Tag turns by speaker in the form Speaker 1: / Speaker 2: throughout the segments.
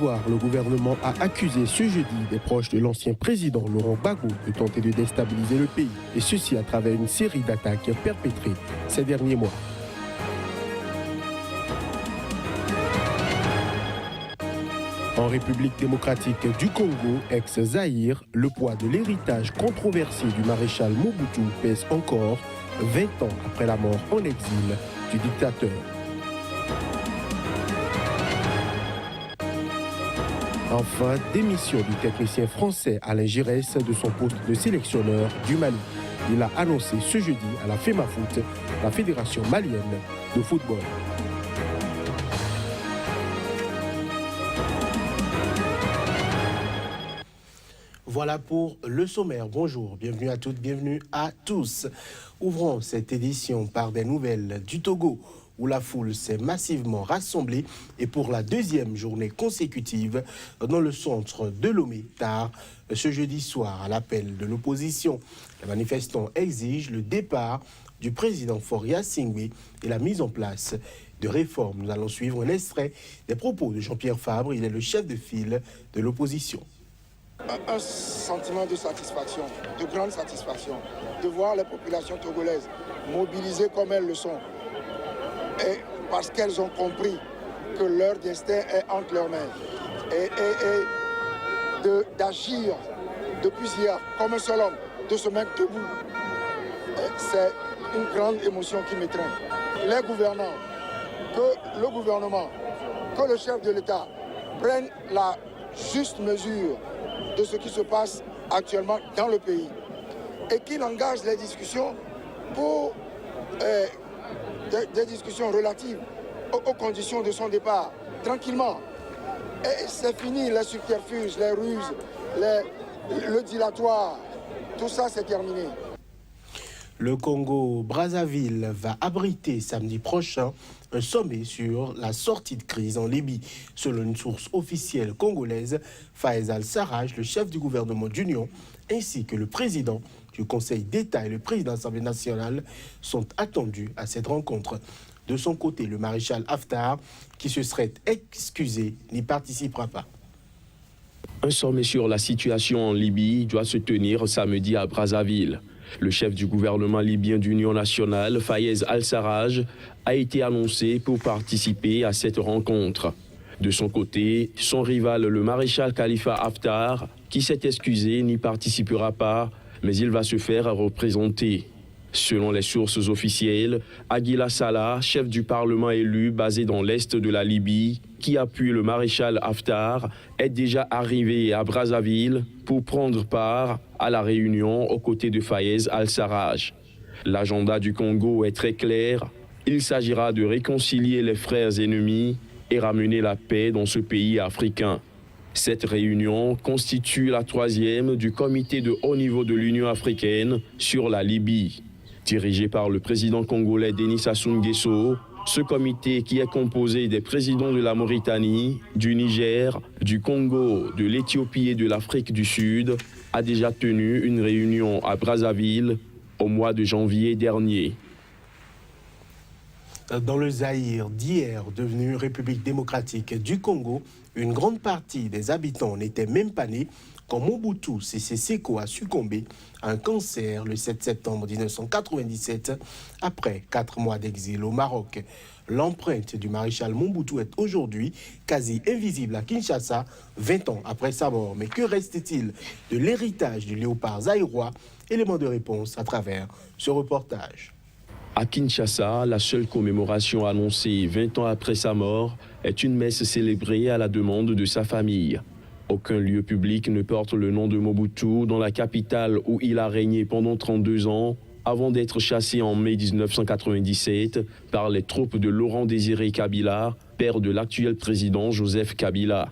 Speaker 1: d'Ivoire, le gouvernement a accusé ce jeudi des proches de l'ancien président Laurent Gbagbo de tenter de déstabiliser le pays, et ceci à travers une série d'attaques perpétrées ces derniers mois. En République démocratique du Congo, ex-Zaïre, le poids de l'héritage controversé du maréchal Mobutu pèse encore 20 ans après la mort en exil du dictateur. Enfin, démission du technicien français Alain Giresse de son poste de sélectionneur du Mali. Il a annoncé ce jeudi à la FEMAFOOT, la Fédération malienne de football. Voilà pour le sommaire. Bonjour, bienvenue à toutes, bienvenue à tous. Ouvrons cette édition par des nouvelles du Togo, où la foule s'est massivement rassemblée et pour la deuxième journée consécutive dans le centre de Lomé, tard ce jeudi soir, à l'appel de l'opposition. Les manifestants exigent le départ du président Faure Singbe et la mise en place de réformes. Nous allons suivre un extrait des propos de Jean-Pierre Fabre. Il est le chef de file de l'opposition.
Speaker 2: Un sentiment de satisfaction, de grande satisfaction, de voir les populations togolaises mobilisées comme elles le sont. Et parce qu'elles ont compris que leur destin est entre leurs mains. Et d'agir depuis hier comme un seul homme, de se mettre debout. C'est une grande émotion qui m'étreint. Les gouvernants, que le gouvernement, que le chef de l'État prennent la juste mesure de ce qui se passe actuellement dans le pays et qu'il engage les discussions pour des discussions relatives aux conditions de son départ, tranquillement. Et c'est fini les subterfuges, les ruses, le dilatoire, tout ça c'est terminé.
Speaker 1: Le Congo-Brazzaville va abriter samedi prochain un sommet sur la sortie de crise en Libye. Selon une source officielle congolaise, Fayez Al-Sarraj, le chef du gouvernement d'union, ainsi que le président du Conseil d'État et le président de l'Assemblée nationale sont attendus à cette rencontre. De son côté, le maréchal Haftar, qui se serait excusé, n'y participera pas.
Speaker 3: Un sommet sur la situation en Libye doit se tenir samedi à Brazzaville. Le chef du gouvernement libyen d'union nationale, Fayez Al-Sarraj, a été annoncé pour participer à cette rencontre. De son côté, son rival, le maréchal Khalifa Haftar, qui s'est excusé, n'y participera pas, mais il va se faire représenter. Selon les sources officielles, Aguila Salah, chef du parlement élu basé dans l'est de la Libye, qui appuie le maréchal Haftar, est déjà arrivé à Brazzaville pour prendre part à la réunion aux côtés de Fayez Al-Sarraj. L'agenda du Congo est très clair. Il s'agira de réconcilier les frères ennemis et ramener la paix dans ce pays africain. Cette réunion constitue la troisième du comité de haut niveau de l'Union africaine sur la Libye. Dirigé par le président congolais Denis Sassou Nguesso, ce comité, qui est composé des présidents de la Mauritanie, du Niger, du Congo, de l'Éthiopie et de l'Afrique du Sud, a déjà tenu une réunion à Brazzaville au mois de janvier dernier.
Speaker 1: Dans le Zaïre d'hier, devenu République démocratique du Congo, une grande partie des habitants n'étaient même pas nés quand Mobutu Sese Seko a succombé à un cancer le 7 septembre 1997, après 4 mois d'exil au Maroc. L'empreinte du maréchal Mobutu est aujourd'hui quasi invisible à Kinshasa, 20 ans après sa mort. Mais que reste-t-il de l'héritage du léopard zaïrois? Élément de réponse à travers ce reportage.
Speaker 3: À Kinshasa, la seule commémoration annoncée 20 ans après sa mort est une messe célébrée à la demande de sa famille. Aucun lieu public ne porte le nom de Mobutu dans la capitale où il a régné pendant 32 ans, avant d'être chassé en mai 1997 par les troupes de Laurent Désiré Kabila, père de l'actuel président Joseph Kabila.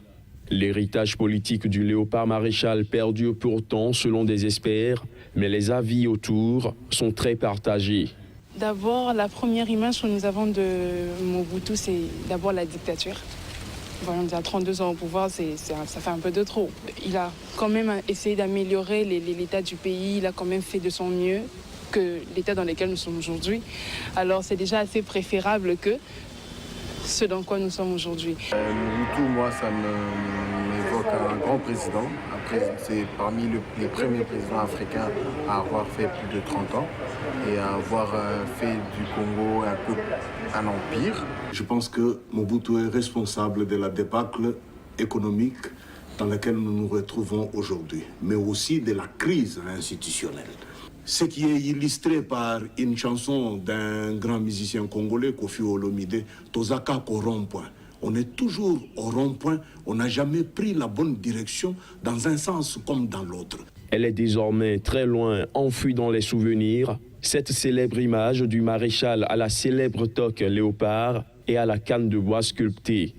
Speaker 3: L'héritage politique du léopard maréchal perdure pourtant selon des experts, mais les avis autour sont très partagés.
Speaker 4: D'abord, la première image que nous avons de Mobutu, c'est d'abord la dictature. Voilà, il a 32 ans au pouvoir, ça fait un peu de trop. Il a quand même essayé d'améliorer l'état du pays, il a quand même fait de son mieux que l'état dans lequel nous sommes aujourd'hui. Alors c'est déjà assez préférable que ce dans quoi nous sommes aujourd'hui.
Speaker 5: Mobutu, moi, ça m'évoque un grand président. C'est parmi les premiers présidents africains à avoir fait plus de 30 ans et à avoir fait du Congo un peu un empire.
Speaker 6: Je pense que Mobutu est responsable de la débâcle économique dans laquelle nous nous retrouvons aujourd'hui, mais aussi de la crise institutionnelle. Ce qui est illustré par une chanson d'un grand musicien congolais, Koffi Olomide, Tozaka au rond-point. On est toujours au rond-point, on n'a jamais pris la bonne direction dans un sens comme dans l'autre.
Speaker 3: Elle est désormais très loin, enfouie dans les souvenirs, cette célèbre image du maréchal à la célèbre toque léopard et à la canne de bois sculptée.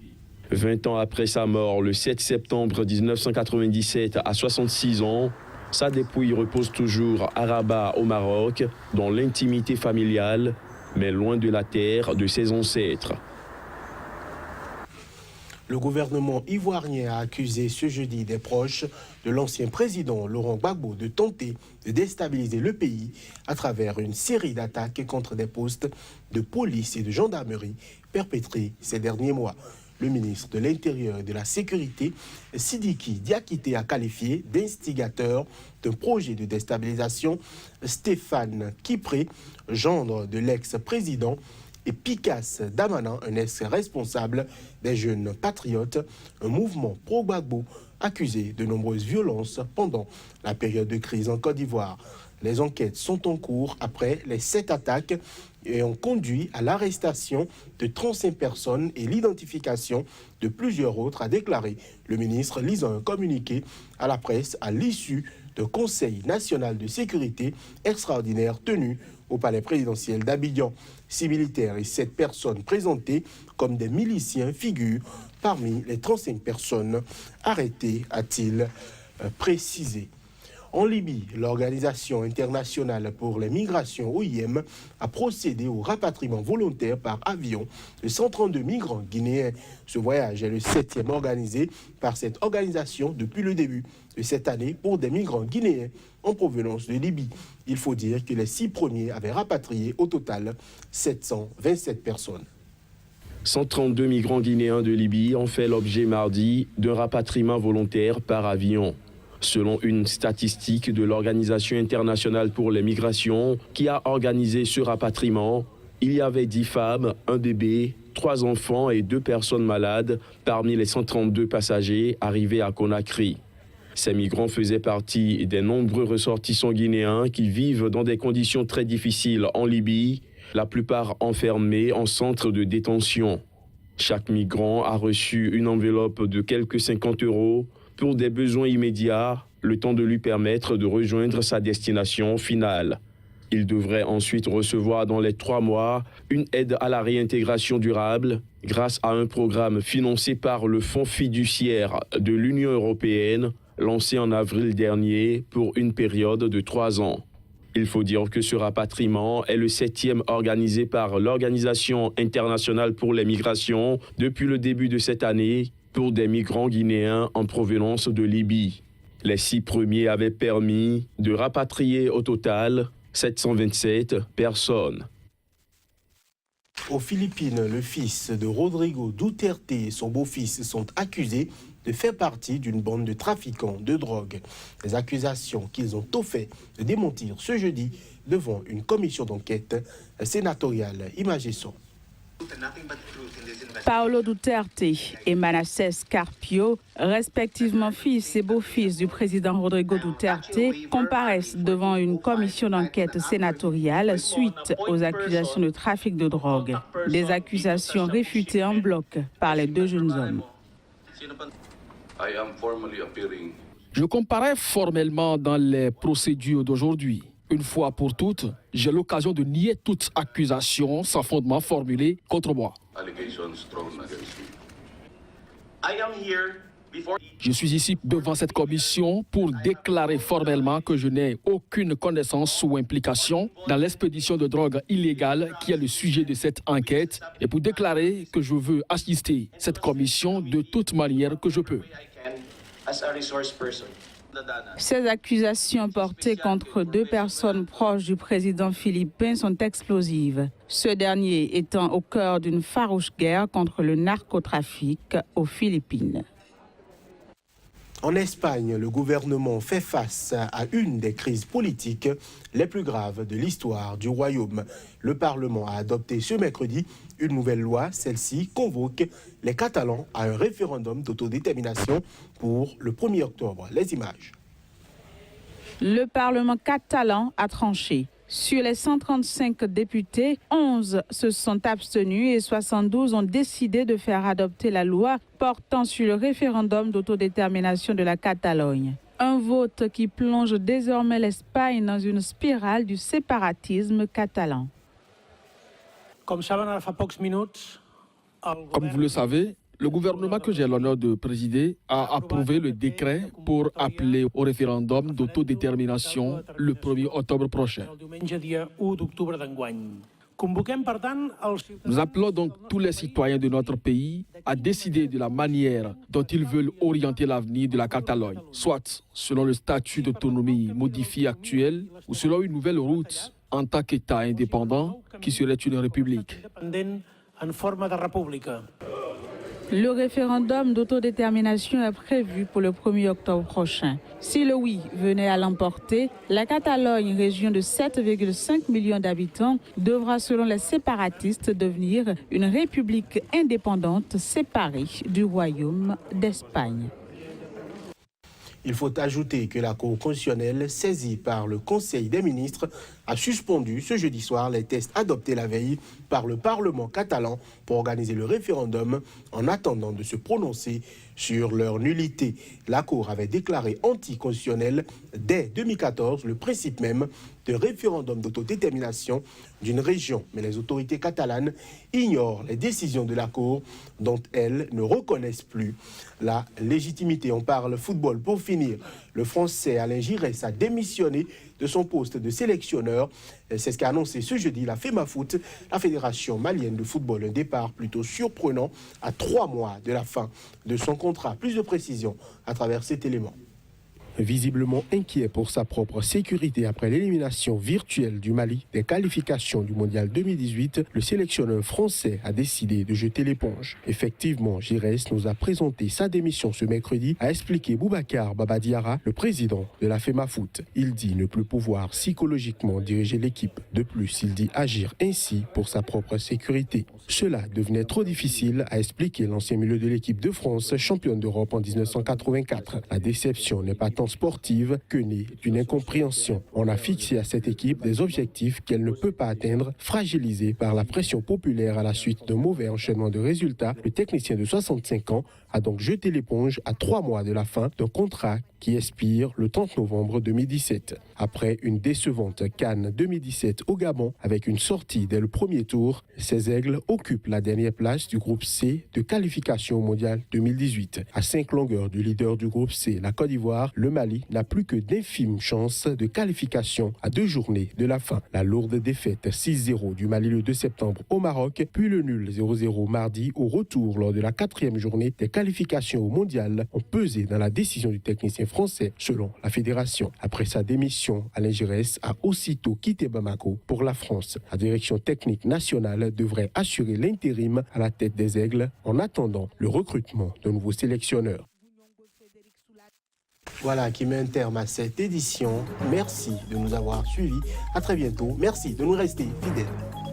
Speaker 3: 20 ans après sa mort, le 7 septembre 1997, à 66 ans, sa dépouille repose toujours à Rabat, au Maroc, dans l'intimité familiale, mais loin de la terre de ses ancêtres.
Speaker 1: Le gouvernement ivoirien a accusé ce jeudi des proches de l'ancien président Laurent Gbagbo de tenter de déstabiliser le pays à travers une série d'attaques contre des postes de police et de gendarmerie perpétrés ces derniers mois. Le ministre de l'Intérieur et de la Sécurité, Sidiki Diakité, a qualifié d'instigateur d'un projet de déstabilisation Stéphane Kipré, gendre de l'ex-président, et Picasse Damanan, un ex-responsable des Jeunes Patriotes, un mouvement pro-Gbagbo accusé de nombreuses violences pendant la période de crise en Côte d'Ivoire. Les enquêtes sont en cours après les 7 attaques et ont conduit à l'arrestation de 35 personnes et l'identification de plusieurs autres, a déclaré le ministre, lisant un communiqué à la presse à l'issue d'un Conseil national de sécurité extraordinaire tenu au palais présidentiel d'Abidjan. 6 militaires et 7 personnes présentées comme des miliciens figurent parmi les 35 personnes arrêtées, a-t-il précisé. En Libye, l'Organisation internationale pour les migrations, OIM, a procédé au rapatriement volontaire par avion de 132 migrants guinéens. Ce voyage est le 7e organisé par cette organisation depuis le début de cette année pour des migrants guinéens en provenance de Libye. Il faut dire que les 6 premiers avaient rapatrié au total 727 personnes.
Speaker 3: 132 migrants guinéens de Libye ont fait l'objet mardi d'un rapatriement volontaire par avion. Selon une statistique de l'Organisation internationale pour les migrations qui a organisé ce rapatriement, il y avait 10 femmes, un bébé, 3 enfants et 2 personnes malades parmi les 132 passagers arrivés à Conakry. Ces migrants faisaient partie des nombreux ressortissants guinéens qui vivent dans des conditions très difficiles en Libye, la plupart enfermés en centre de détention. Chaque migrant a reçu une enveloppe de quelques 50 € pour des besoins immédiats, le temps de lui permettre de rejoindre sa destination finale. Il devrait ensuite recevoir dans les 3 mois une aide à la réintégration durable grâce à un programme financé par le Fonds fiduciaire de l'Union européenne, lancé en avril dernier pour une période de 3 ans. Il faut dire que ce rapatriement est le 7e organisé par l'Organisation internationale pour les migrations depuis le début de cette année pour des migrants guinéens en provenance de Libye. Les 6 premiers avaient permis de rapatrier au total 727 personnes.
Speaker 1: Aux Philippines, le fils de Rodrigo Duterte et son beau-fils sont accusés de faire partie d'une bande de trafiquants de drogue. Des accusations qu'ils ont tout fait de démentir ce jeudi devant une commission d'enquête sénatoriale. Imagez ça.
Speaker 7: Paolo Duterte et Manassés Carpio, respectivement fils et beau-fils du président Rodrigo Duterte, comparaissent devant une commission d'enquête sénatoriale suite aux accusations de trafic de drogue. Des accusations réfutées en bloc par les 2 jeunes hommes.
Speaker 8: Je comparais formellement dans les procédures d'aujourd'hui. Une fois pour toutes, j'ai l'occasion de nier toute accusation sans fondement formulée contre moi. Je suis ici devant cette commission pour déclarer formellement que je n'ai aucune connaissance ou implication dans l'expédition de drogue illégale qui est le sujet de cette enquête et pour déclarer que je veux assister cette commission de toute manière que je peux.
Speaker 7: Ces accusations portées contre 2 personnes proches du président philippin sont explosives. Ce dernier étant au cœur d'une farouche guerre contre le narcotrafic aux Philippines.
Speaker 1: En Espagne, le gouvernement fait face à une des crises politiques les plus graves de l'histoire du royaume. Le Parlement a adopté ce mercredi une nouvelle loi. Celle-ci convoque les Catalans à un référendum d'autodétermination pour le 1er octobre. Les images.
Speaker 7: Le Parlement catalan a tranché. Sur les 135 députés, 11 se sont abstenus et 72 ont décidé de faire adopter la loi portant sur le référendum d'autodétermination de la Catalogne. Un vote qui plonge désormais l'Espagne dans une spirale du séparatisme catalan.
Speaker 8: Comme vous le savez, le gouvernement que j'ai l'honneur de présider a approuvé le décret pour appeler au référendum d'autodétermination le 1er octobre prochain. Nous appelons donc tous les citoyens de notre pays à décider de la manière dont ils veulent orienter l'avenir de la Catalogne, soit selon le statut d'autonomie modifié actuel ou selon une nouvelle route en tant qu'État indépendant qui serait une république.
Speaker 7: Le référendum d'autodétermination est prévu pour le 1er octobre prochain. Si le oui venait à l'emporter, la Catalogne, région de 7,5 millions d'habitants, devra, selon les séparatistes, devenir une république indépendante séparée du royaume d'Espagne.
Speaker 1: Il faut ajouter que la Cour constitutionnelle, saisie par le Conseil des ministres, a suspendu ce jeudi soir les tests adoptés la veille par le Parlement catalan pour organiser le référendum en attendant de se prononcer sur leur nullité. La Cour avait déclaré anticonstitutionnel dès 2014 le principe même de référendum d'autodétermination d'une région. Mais les autorités catalanes ignorent les décisions de la Cour dont elles ne reconnaissent plus la légitimité. On parle football pour finir. Le Français Alain Giresse a démissionné de son poste de sélectionneur. C'est ce qu'a annoncé ce jeudi la FEMAFOOT, la Fédération malienne de football. Un départ plutôt surprenant à 3 mois de la fin de son contrat. Plus de précisions à travers cet élément. Visiblement inquiet pour sa propre sécurité après l'élimination virtuelle du Mali des qualifications du Mondial 2018, le sélectionneur français a décidé de jeter l'éponge. Effectivement, Giresse nous a présenté sa démission ce mercredi, a expliqué Boubacar Baba Diarra, le président de la FEMAFOOT. Il dit ne plus pouvoir psychologiquement diriger l'équipe. De plus, il dit agir ainsi pour sa propre sécurité. Cela devenait trop difficile, a expliqué l'ancien milieu de l'équipe de France, championne d'Europe en 1984. La déception n'est pas tant sportive que née d'une incompréhension. On a fixé à cette équipe des objectifs qu'elle ne peut pas atteindre, fragilisée par la pression populaire à la suite d'un mauvais enchaînement de résultats. Le technicien de 65 ans a donc jeté l'éponge à 3 mois de la fin d'un contrat qui expire le 30 novembre 2017. Après une décevante CAN 2017 au Gabon, avec une sortie dès le premier tour, ces Aigles occupent la dernière place du groupe C de qualification au Mondial 2018. À 5 longueurs du leader du groupe C, la Côte d'Ivoire, le Mali n'a plus que d'infimes chances de qualification à 2 journées de la fin. La lourde défaite 6-0 du Mali le 2 septembre au Maroc, puis le nul 0-0 mardi au retour lors de la 4e journée des qualifications au Mondial ont pesé dans la décision du technicien français, selon la fédération. Après sa démission, Alain Giresse a aussitôt quitté Bamako pour la France. La direction technique nationale devrait assurer l'intérim à la tête des Aigles en attendant le recrutement d'un nouveau sélectionneur. Voilà qui met un terme à cette édition. Merci de nous avoir suivis. À très bientôt. Merci de nous rester fidèles.